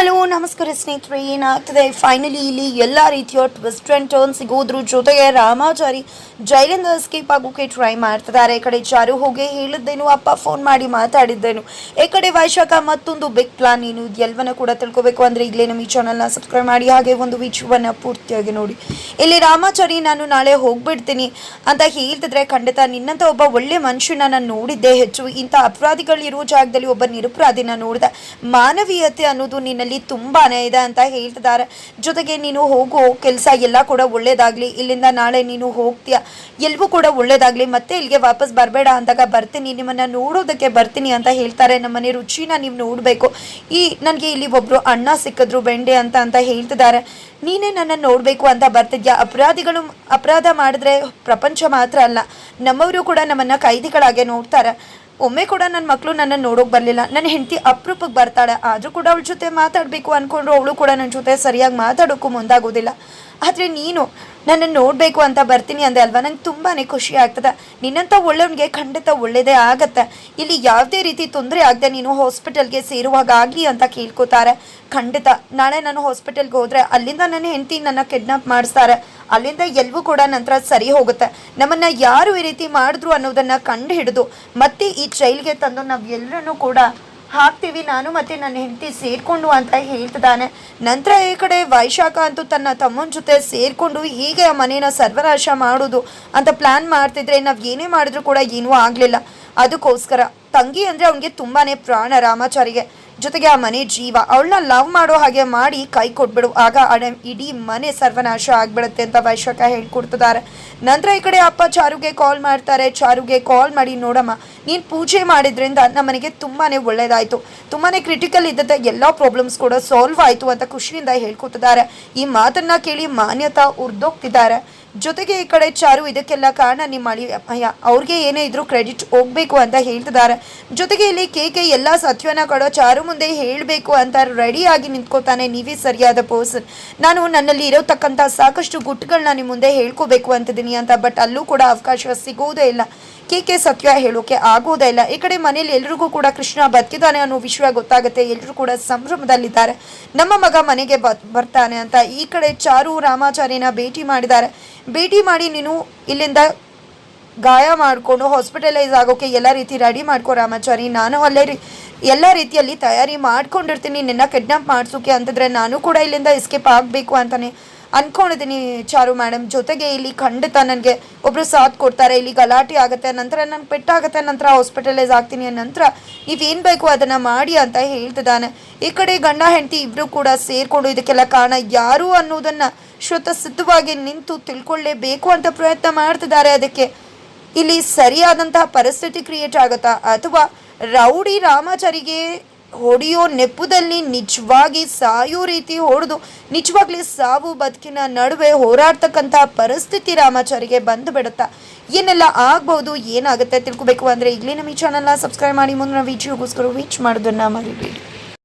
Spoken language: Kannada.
ಹಲೋ ನಮಸ್ಕಾರ ಸ್ನೇಹಿತರೆ, ಏನಾಗ್ತದೆ ಫೈನಲಿ ಇಲ್ಲಿ ಎಲ್ಲ ರೀತಿಯ ಟ್ವಿಸ್ಟ್ ಆ್ಯಂಡ್ ಟರ್ನ್ ಸಿಗೋದ್ರ ಜೊತೆಗೆ ರಾಮಾಚಾರಿ ಜೈಲಿಂದ ಎಸ್ಕೇಪ್ ಆಗೋಕೆ ಟ್ರೈ ಮಾಡ್ತಿದ್ದಾರೆ. ಈ ಕಡೆ ಚಾರು ಹೋಗಿ ಹೇಳಿದ್ದೇನು, ಅಪ್ಪ ಫೋನ್ ಮಾಡಿ ಮಾತಾಡಿದ್ದೇನು, ಈ ಕಡೆ ವೈಶಾಖ ಮತ್ತೊಂದು ಬಿಗ್ ಪ್ಲಾನ್ ಏನು, ಎಲ್ಲವನ್ನ ಕೂಡ ತಿಳ್ಕೊಬೇಕು ಅಂದರೆ ಈಗಲೇ ನಮ್ಮ ಈ ಚಾನಲ್ನ ಸಬ್ಸ್ಕ್ರೈಬ್ ಮಾಡಿ ಹಾಗೆ ಒಂದು ವಿಷಯವನ್ನು ಪೂರ್ತಿಯಾಗಿ ನೋಡಿ. ಇಲ್ಲಿ ರಾಮಾಚಾರಿ ನಾನು ನಾಳೆ ಹೋಗ್ಬಿಡ್ತೀನಿ ಅಂತ ಹೇಳ್ತಿದ್ರೆ, ಖಂಡಿತ ನಿನ್ನಂತ ಒಬ್ಬ ಒಳ್ಳೆ ಮನುಷ್ಯನ ನಾನು ನೋಡಿದ್ದೆ ಹೆಚ್ಚು, ಇಂಥ ಅಪರಾಧಿಗಳಿರೋ ಜಾಗದಲ್ಲಿ ಒಬ್ಬ ನಿರಪರಾಧಿನ ನೋಡಿದೆ, ಮಾನವೀಯತೆ ಅನ್ನೋದು ನಿನ್ನಲ್ಲಿ ತುಂಬಾನೇ ಇದೆ ಅಂತ ಹೇಳ್ತಿದ್ದಾರೆ. ಜೊತೆಗೆ ನೀನು ಹೋಗೋ ಕೆಲಸ ಎಲ್ಲ ಕೂಡ ಒಳ್ಳೇದಾಗ್ಲಿ, ಇಲ್ಲಿಂದ ನಾಳೆ ನೀನು ಹೋಗ್ತೀಯ ಎಲ್ಲವೂ ಕೂಡ ಒಳ್ಳೇದಾಗ್ಲಿ, ಮತ್ತೆ ಇಲ್ಲಿಗೆ ವಾಪಸ್ ಬರಬೇಡ ಅಂದಾಗ ಬರ್ತೀನಿ, ನಿಮ್ಮನ್ನ ನೋಡೋದಕ್ಕೆ ಬರ್ತೀನಿ ಅಂತ ಹೇಳ್ತಾರೆ. ನಮ್ಮನೆ ರುಚಿನ ನೀವು ನೋಡಬೇಕು, ನನಗೆ ಇಲ್ಲಿ ಒಬ್ರು ಅಣ್ಣ ಸಿಕ್ಕಿದ್ರು ಬೆಂಡೆ ಅಂತ ಅಂತ ಹೇಳ್ತಿದ್ದಾರೆ. ನೀನೇ ನನ್ನ ನೋಡಬೇಕು ಅಂತ ಬರ್ತಿದ್ಯಾ. ಅಪರಾಧಿಗಳು ಅಪರಾಧ ಮಾಡಿದ್ರೆ ಪ್ರಪಂಚ ಮಾತ್ರ ಅಲ್ಲ, ನಮ್ಮವರು ಕೂಡ ನಮ್ಮನ್ನ ಕೈದಿಗಳಾಗೆ ನೋಡ್ತಾರೆ. ಒಮ್ಮೆ ಕೂಡ ನನ್ನ ಮಕ್ಕಳು ನನ್ನನ್ನು ನೋಡೋಕೆ ಬರಲಿಲ್ಲ, ನನ್ನ ಹೆಂಡತಿ ಅಪರೂಪಕ್ಕೆ ಬರ್ತಾಳೆ, ಆದರೂ ಕೂಡ ಅವಳ ಜೊತೆ ಮಾತಾಡಬೇಕು ಅಂದ್ಕೊಂಡ್ರು ಅವಳು ಕೂಡ ನನ್ನ ಜೊತೆ ಸರಿಯಾಗಿ ಮಾತಾಡೋಕ್ಕೂ ಮುಂದಾಗೋದಿಲ್ಲ. ಆದರೆ ನೀನು ನನ್ನನ್ನು ನೋಡಬೇಕು ಅಂತ ಬರ್ತೀನಿ ಅಂದೆ ಅಲ್ವಾ, ನಂಗೆ ತುಂಬಾ ಖುಷಿ ಆಗ್ತದೆ. ನಿನ್ನಂಥ ಒಳ್ಳೆಯವನಿಗೆ ಖಂಡಿತ ಒಳ್ಳೆಯದೇ ಆಗತ್ತೆ. ಇಲ್ಲಿ ಯಾವುದೇ ರೀತಿ ತೊಂದರೆ ಆಗದೆ ನೀನು ಹಾಸ್ಪಿಟಲ್ಗೆ ಸೇರುವಾಗ ಆಗಲಿ ಅಂತ ಕೇಳ್ಕೊತಾರೆ. ಖಂಡಿತ ನಾಳೆ ನಾನು ಹಾಸ್ಪಿಟಲ್ಗೆ ಹೋದರೆ ಅಲ್ಲಿಂದ ನನ್ನ ಹೆಂಡತಿ ನನ್ನ ಕಿಡ್ನಾಪ್ ಮಾಡಿಸ್ತಾರೆ, ಅಲ್ಲಿಂದ ಎಲ್ಲವೂ ಕೂಡ ನಂತರ ಸರಿ ಹೋಗುತ್ತೆ. ನಮ್ಮನ್ನು ಯಾರು ಈ ರೀತಿ ಮಾಡಿದ್ರು ಅನ್ನೋದನ್ನು ಕಂಡು ಹಿಡಿದು ಮತ್ತೆ ಈ ಜೈಲಿಗೆ ತಂದು ನಾವು ಎಲ್ಲರನ್ನೂ ಕೂಡ ಹಾಕ್ತೀವಿ, ನಾನು ಮತ್ತು ನನ್ನ ಹೆಂಡತಿ ಸೇರಿಕೊಂಡು ಅಂತ ಹೇಳ್ತಿದ್ದಾನೆ. ನಂತರ ಈ ಕಡೆ ವೈಶಾಖ ಅಂತೂ ತನ್ನ ತಮ್ಮನ ಜೊತೆ ಸೇರಿಕೊಂಡು ಹೀಗೆ ಆ ಮನೇನ ಸರ್ವನಾಶ ಮಾಡೋದು ಅಂತ ಪ್ಲ್ಯಾನ್ ಮಾಡ್ತಿದ್ರೆ, ನಾವು ಏನೇ ಮಾಡಿದ್ರು ಕೂಡ ಏನೂ ಆಗಲಿಲ್ಲ. ಅದಕ್ಕೋಸ್ಕರ ತಂಗಿ ಅಂದರೆ ಅವನಿಗೆ ತುಂಬಾ ಪ್ರಾಣ ರಾಮಾಚಾರಿಗೆ. ಜೊತೆಗೆ ಆ ಮನೆ ಜೀವ, ಅವಳನ್ನ ಲವ್ ಮಾಡೋ ಹಾಗೆ ಮಾಡಿ ಕೈ ಕೊಟ್ಬಿಡು, ಆಗ ಇಡೀ ಮನೆ ಸರ್ವನಾಶ ಆಗ್ಬಿಡುತ್ತೆ ಅಂತ ವೈಶಾಖ ಹೇಳ್ಕೊಡ್ತಿದ್ದಾರೆ. ನಂತರ ಈ ಕಡೆ ಅಪ್ಪ ಚಾರುಗೆ ಕಾಲ್ ಮಾಡ್ತಾರೆ. ಚಾರುಗೆ ಕಾಲ್ ಮಾಡಿ, ನೋಡಮ್ಮ ನೀನು ಪೂಜೆ ಮಾಡಿದ್ರಿಂದ ನಮ್ಮನೆಗೆ ತುಂಬಾ ಒಳ್ಳೇದಾಯಿತು, ತುಂಬಾ ಕ್ರಿಟಿಕಲ್ ಇದ್ದದ ಎಲ್ಲ ಪ್ರಾಬ್ಲಮ್ಸ್ ಕೂಡ ಸಾಲ್ವ್ ಆಯಿತು ಅಂತ ಖುಷಿಯಿಂದ ಹೇಳ್ಕೊತಿದ್ದಾರೆ. ಈ ಮಾತನ್ನ ಕೇಳಿ ಮಾನ್ಯತಾ ಉರ್ದೋಗ್ತಿದ್ದಾರೆ. ಜೊತೆಗೆ ಈ ಕಡೆ ಚಾರು ಇದಕ್ಕೆಲ್ಲ ಕಾರಣ ನಿಮ್ಮ ಅಳಿಯ, ಅವ್ರಿಗೆ ಏನೇ ಇದ್ರೂ ಕ್ರೆಡಿಟ್ ಹೋಗ್ಬೇಕು ಅಂತ ಹೇಳ್ತಿದ್ದಾರೆ. ಜೊತೆಗೆ ಇಲ್ಲಿ ಕೇಕೆ ಎಲ್ಲ ಸತ್ಯನ ಕೊಡೋ ಚಾರು ಮುಂದೆ ಹೇಳಬೇಕು ಅಂತ ರೆಡಿಯಾಗಿ ನಿಂತ್ಕೋತಾನೆ. ನೀವೇ ಸರಿಯಾದ ಪರ್ಸನ್, ನಾನು ನನ್ನಲ್ಲಿ ಇರೋತಕ್ಕಂಥ ಸಾಕಷ್ಟು ಗುಟ್ಟುಗಳನ್ನ ನಿಮ್ಮ ಮುಂದೆ ಹೇಳ್ಕೋಬೇಕು ಅಂತಿದ್ದೀನಿ ಅಂತ. ಬಟ್ ಅಲ್ಲೂ ಕೂಡ ಅವಕಾಶ ಸಿಗೋದೇ ಇಲ್ಲ, ಕೇಕೆ ಸತ್ಯ ಹೇಳೋಕೆ ಆಗೋದೇ ಇಲ್ಲ. ಈ ಕಡೆ ಮನೇಲಿ ಎಲ್ರಿಗೂ ಕೂಡ ಕೃಷ್ಣ ಬದುಕಿದ್ದಾನೆ ಅನ್ನೋ ವಿಷಯ ಗೊತ್ತಾಗುತ್ತೆ, ಎಲ್ಲರೂ ಕೂಡ ಸಂಭ್ರಮದಲ್ಲಿದ್ದಾರೆ, ನಮ್ಮ ಮಗ ಮನೆಗೆ ಬರ್ತಾನೆ ಅಂತ. ಈ ಕಡೆ ಚಾರು ರಾಮಾಚಾರಿನ ಭೇಟಿ ಮಾಡಿದ್ದಾರೆ. ಭೇಟಿ ಮಾಡಿ, ನೀನು ಇಲ್ಲಿಂದ ಗಾಯ ಮಾಡಿಕೊಂಡು ಹಾಸ್ಪಿಟಲೈಸ್ ಆಗೋಕೆ ಎಲ್ಲ ರೀತಿ ರೆಡಿ ಮಾಡ್ಕೋ ರಾಮಾಚಾರಿ, ನಾನು ಅಲ್ಲೇ ಎಲ್ಲ ರೀತಿಯಲ್ಲಿ ತಯಾರಿ ಮಾಡ್ಕೊಂಡಿರ್ತೀನಿ ನಿನ್ನ ಕಿಡ್ನಾಪ್ ಮಾಡಿಸೋಕೆ ಅಂತಂದರೆ ನಾನು ಕೂಡ ಇಲ್ಲಿಂದ ಎಸ್ಕೇಪ್ ಆಗಬೇಕು ಅಂತಲೇ ಅಂದ್ಕೊಂಡಿದ್ದೀನಿ ಚಾರು ಮೇಡಮ್. ಜೊತೆಗೆ ಇಲ್ಲಿ ಖಂಡಿತ ನನಗೆ ಒಬ್ಬರು ಸಾಥ್ ಕೊಡ್ತಾರೆ, ಇಲ್ಲಿ ಗಲಾಟೆ ಆಗುತ್ತೆ, ನಂತರ ನನಗೆ ಪೆಟ್ಟಾಗುತ್ತೆ, ನಂತರ ಹಾಸ್ಪಿಟಲೈಸ್ ಆಗ್ತೀನಿ, ನಂತರ ನೀವೇನು ಬೇಕು ಅದನ್ನು ಮಾಡಿ ಅಂತ ಹೇಳ್ತಿದ್ದಾನೆ. ಈ ಕಡೆ ಗಂಡ ಹೆಂಡತಿ ಇಬ್ಬರು ಕೂಡ ಸೇರಿಕೊಂಡು ಇದಕ್ಕೆಲ್ಲ ಕಾರಣ ಯಾರು ಅನ್ನೋದನ್ನು ಸಿದ್ಧವಾಗಿ ನಿಂತು ತಿಳ್ಕೊಳ್ಳೇಬೇಕು ಅಂತ ಪ್ರಯತ್ನ ಮಾಡ್ತಿದ್ದಾರೆ. ಅದಕ್ಕೆ ಇಲ್ಲಿ ಸರಿಯಾದಂತಹ ಪರಿಸ್ಥಿತಿ ಕ್ರಿಯೇಟ್ ಆಗುತ್ತಾ, ಅಥವಾ ರೌಡಿ ರಾಮಾಚಾರಿಗೆ ಹೊಡೆಯೋ ನೆಪದಲ್ಲಿ ನಿಜವಾಗಿ ಸಾಯೋ ರೀತಿ ಹೊಡೆದು ನಿಜವಾಗ್ಲಿ ಸಾವು ಬದುಕಿನ ನಡುವೆ ಹೋರಾಡ್ತಕ್ಕಂಥ ಪರಿಸ್ಥಿತಿ ರಾಮಾಚಾರಿಗೆ ಬಂದು ಬಿಡುತ್ತಾ, ಏನೆಲ್ಲ ಆಗ್ಬೋದು, ಏನಾಗುತ್ತೆ ತಿಳ್ಕೊಬೇಕು ಅಂದರೆ ಈಗಲೇ ನಮ್ಮ ಈ ಚಾನಲ್ನ ಸಬ್ಸ್ಕ್ರೈಬ್ ಮಾಡಿ. ಮುಂದಿನ ವಿಡಿಯೋಗೋಸ್ಕರ ವೇಟ್ ಮಾಡೋದನ್ನು ಮರಿಬೇಡಿ.